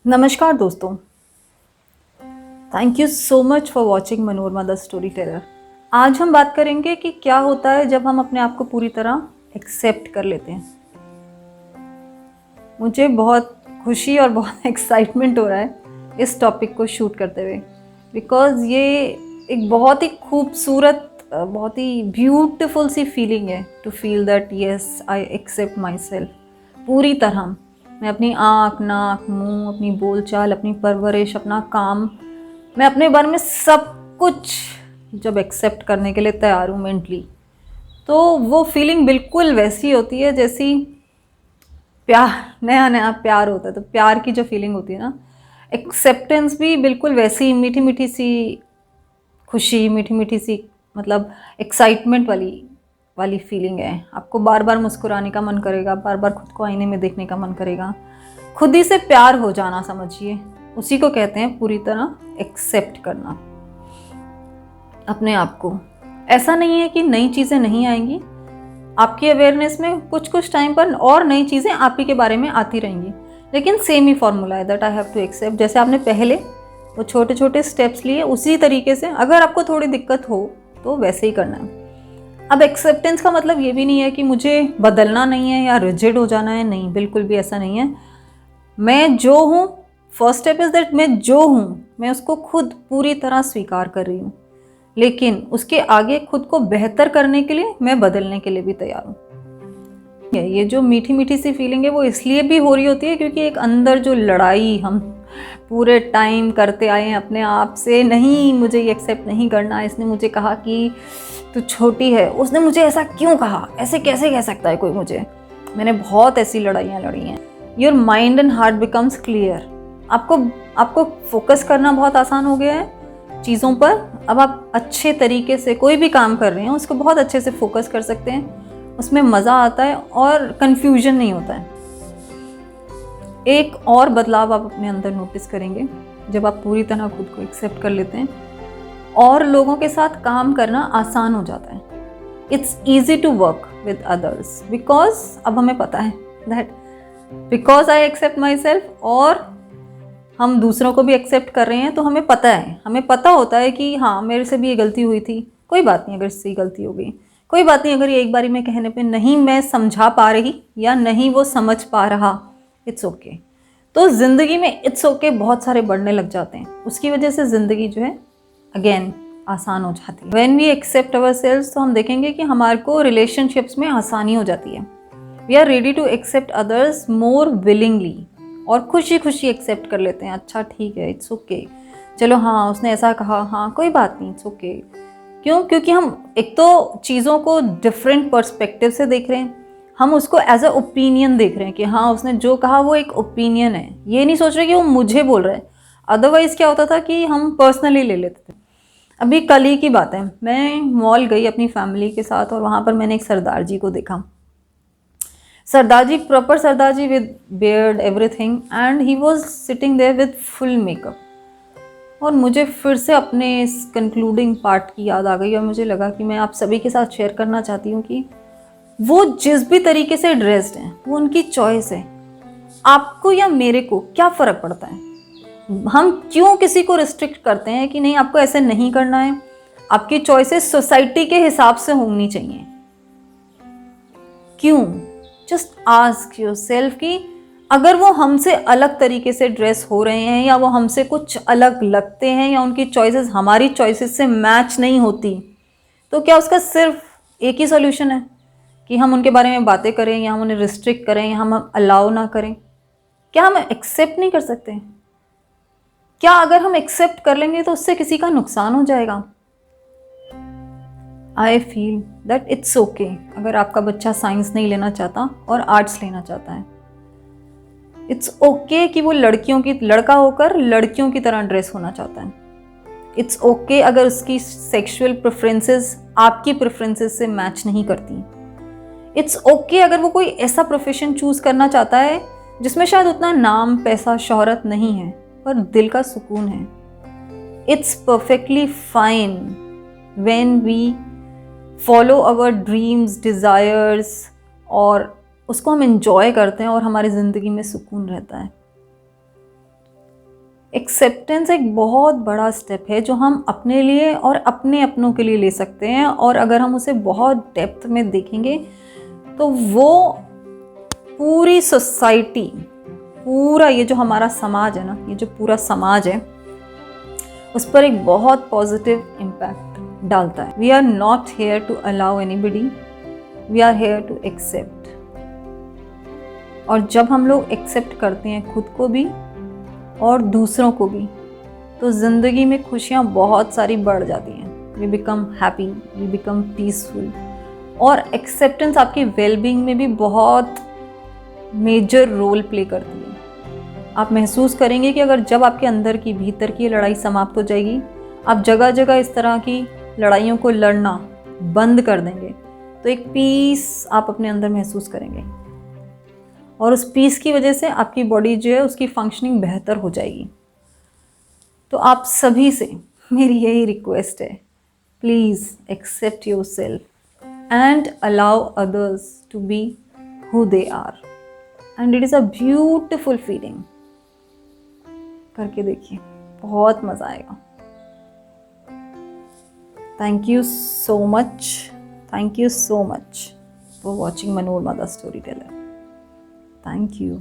नमस्कार दोस्तों, thank you so much for watching Manorama the story teller. आज हम बात करेंगे कि क्या होता है जब हम अपने आप को पूरी तरह एक्सेप्ट कर लेते हैं। मुझे बहुत खुशी और बहुत एक्साइटमेंट हो रहा है इस टॉपिक को शूट करते हुए, बिकॉज़ ये एक बहुत ही खूबसूरत बहुत ही ब्यूटीफुल सी फीलिंग है to feel that yes I accept myself पूरी तरह। मैं अपनी आँख, नाक, मुंह, अपनी बोलचाल, अपनी परवरिश, अपना काम, मैं अपने बारे में सब कुछ जब एक्सेप्ट करने के लिए तैयार हूँ मेंटली, तो वो फीलिंग बिल्कुल वैसी होती है जैसी प्यार, नया नया प्यार होता है तो प्यार की जो फीलिंग होती है ना, एक्सेप्टेंस भी बिल्कुल वैसी मीठी मीठी सी खुशी, मीठी मीठी सी मतलब एक्साइटमेंट वाली फीलिंग है। आपको बार बार मुस्कुराने का मन करेगा, बार बार खुद को आईने में देखने का मन करेगा, खुद ही से प्यार हो जाना, समझिए उसी को कहते हैं पूरी तरह एक्सेप्ट करना अपने आप को। ऐसा नहीं है कि नई चीज़ें नहीं आएंगी, आपकी अवेयरनेस में कुछ कुछ टाइम पर और नई चीज़ें आप ही के बारे में आती रहेंगी, लेकिन सेम ही फॉर्मूला है that I have to accept. जैसे आपने पहले वो छोटे छोटे स्टेप्स लिए, उसी तरीके से अगर आपको थोड़ी दिक्कत हो तो वैसे ही करना है। अब एक्सेप्टेंस का मतलब ये भी नहीं है कि मुझे बदलना नहीं है या रिजिड हो जाना है, नहीं, बिल्कुल भी ऐसा नहीं है। मैं जो हूँ, फर्स्ट स्टेप इज़ दैट मैं जो हूँ मैं उसको खुद पूरी तरह स्वीकार कर रही हूँ, लेकिन उसके आगे खुद को बेहतर करने के लिए मैं बदलने के लिए भी तैयार हूँ। ये जो मीठी मीठी सी फीलिंग है वो इसलिए भी हो रही होती है क्योंकि एक अंदर जो लड़ाई हम पूरे टाइम करते आए हैं अपने आप से, नहीं मुझे ये एक्सेप्ट नहीं करना, इसने मुझे कहा कि तू छोटी है, उसने मुझे ऐसा क्यों कहा, ऐसे कैसे कह सकता है कोई मुझे। मैंने बहुत ऐसी लड़ाइयाँ लड़ी हैं। Your mind and heart becomes clear. आपको फोकस करना बहुत आसान हो गया है चीज़ों पर। अब आप अच्छे तरीके से कोई भी काम कर रहे हैं उसको बहुत अच्छे से फोकस कर सकते हैं, उसमें मज़ा आता है और कन्फ्यूजन नहीं होता है। एक और बदलाव आप अपने अंदर नोटिस करेंगे जब आप पूरी तरह खुद को एक्सेप्ट कर लेते हैं, और लोगों के साथ काम करना आसान हो जाता है। It's easy to work with others because अब हमें पता है that because I accept myself, और हम दूसरों को भी एक्सेप्ट कर रहे हैं तो हमें पता होता है कि हाँ मेरे से भी ये गलती हुई थी, कोई बात नहीं अगर इससे गलती हो गई, कोई बात नहीं अगर ये एक बारी में कहने पे नहीं मैं समझा पा रही या नहीं वो समझ पा रहा, इट्स ओके। तो ज़िंदगी में इट्स ओके बहुत सारे बढ़ने लग जाते हैं, उसकी वजह से ज़िंदगी जो है अगेन आसान हो जाती है। When we accept our selves तो हम देखेंगे कि हमारे को रिलेशनशिप्स में आसानी हो जाती है। We are ready to accept others more willingly, और खुशी खुशी एक्सेप्ट कर लेते हैं, अच्छा ठीक है, इट्स ओके, चलो हाँ उसने ऐसा कहा, हाँ कोई बात नहीं, इट्स ओके। क्यों? क्योंकि हम एक तो चीज़ों को डिफरेंट पर्सपेक्टिव से देख रहे हैं, हम उसको एज अ ओपिनियन देख रहे हैं कि हाँ उसने जो कहा वो एक ओपिनियन है, ये नहीं सोच रहे कि वो मुझे बोल रहे हैं। अदरवाइज़ क्या होता था कि हम पर्सनली ले लेते थे। अभी कल ही की बात है, मैं मॉल गई अपनी फैमिली के साथ और वहाँ पर मैंने एक सरदार जी को देखा। Sardar ji, proper sardar ji with beard everything, and he was sitting there with full makeup. और मुझे फिर से अपने इस कंक्लूडिंग पार्ट की याद आ गई और मुझे लगा कि मैं आप सभी के साथ शेयर करना चाहती हूँ कि वो जिस भी तरीके से ड्रेस्ड हैं वो उनकी चॉइस है। आपको या मेरे को क्या फ़र्क पड़ता है? हम क्यों किसी को रिस्ट्रिक्ट करते हैं कि नहीं आपको ऐसे नहीं करना है? आपकी चॉइसेस सोसाइटी के हिसाब से होनी चाहिए। क्यों? जस्ट आस्क योरसेल्फ कि अगर वो हमसे अलग तरीके से ड्रेस हो रहे हैं या वो हमसे कुछ अलग लगते हैं या उनकी चॉइसेस हमारी चॉइसेस से मैच नहीं होती, तो क्या उसका सिर्फ एक ही सोल्यूशन है कि हम उनके बारे में बातें करें या हम उन्हें रिस्ट्रिक्ट करें या हम अलाउ ना करें? क्या हम एक्सेप्ट नहीं कर सकते? क्या अगर हम एक्सेप्ट कर लेंगे तो उससे किसी का नुकसान हो जाएगा? I feel that it's okay अगर आपका बच्चा साइंस नहीं लेना चाहता और आर्ट्स लेना चाहता है। इट्स ओके कि वो लड़का होकर लड़कियों की तरह ड्रेस होना चाहता है। इट्स ओके अगर उसकी सेक्सुअल प्रेफरेंसेस आपकी प्रेफरेंसेस से मैच नहीं करती। इट्स ओके अगर वो कोई ऐसा प्रोफेशन चूज करना चाहता है जिसमें शायद उतना नाम, पैसा, शोहरत नहीं है पर दिल का सुकून है। It's perfectly fine when we follow our dreams, desires, और उसको हम एंजॉय करते हैं और हमारी ज़िंदगी में सुकून रहता है। एक्सेप्टेंस एक बहुत बड़ा स्टेप है जो हम अपने लिए और अपने अपनों के लिए ले सकते हैं, और अगर हम उसे बहुत डेप्थ में देखेंगे तो वो पूरी सोसाइटी, पूरा ये जो हमारा समाज है ना, ये जो पूरा समाज है, उस पर एक बहुत पॉजिटिव इम्पैक्ट डालता है। We are not here to allow anybody, we are here to accept. और जब हम लोग एक्सेप्ट करते हैं खुद को भी और दूसरों को भी, तो ज़िंदगी में खुशियाँ बहुत सारी बढ़ जाती हैं। We become happy, we become peaceful. और एक्सेप्टेंस आपकी वेलबींग में भी बहुत मेजर रोल प्ले करती है। आप महसूस करेंगे कि अगर जब आपके अंदर की, भीतर की लड़ाई समाप्त हो जाएगी, आप जगह जगह इस तरह की लड़ाइयों को लड़ना बंद कर देंगे, तो एक पीस आप अपने अंदर महसूस करेंगे, और उस पीस की वजह से आपकी बॉडी जो है उसकी फंक्शनिंग बेहतर हो जाएगी। तो आप सभी से मेरी यही रिक्वेस्ट है, please accept yourself and allow others to be who they are, and it is a beautiful feeling. करके देखिए, बहुत मज़ा आएगा। Thank you so much for watching Manorama the storyteller. Thank you.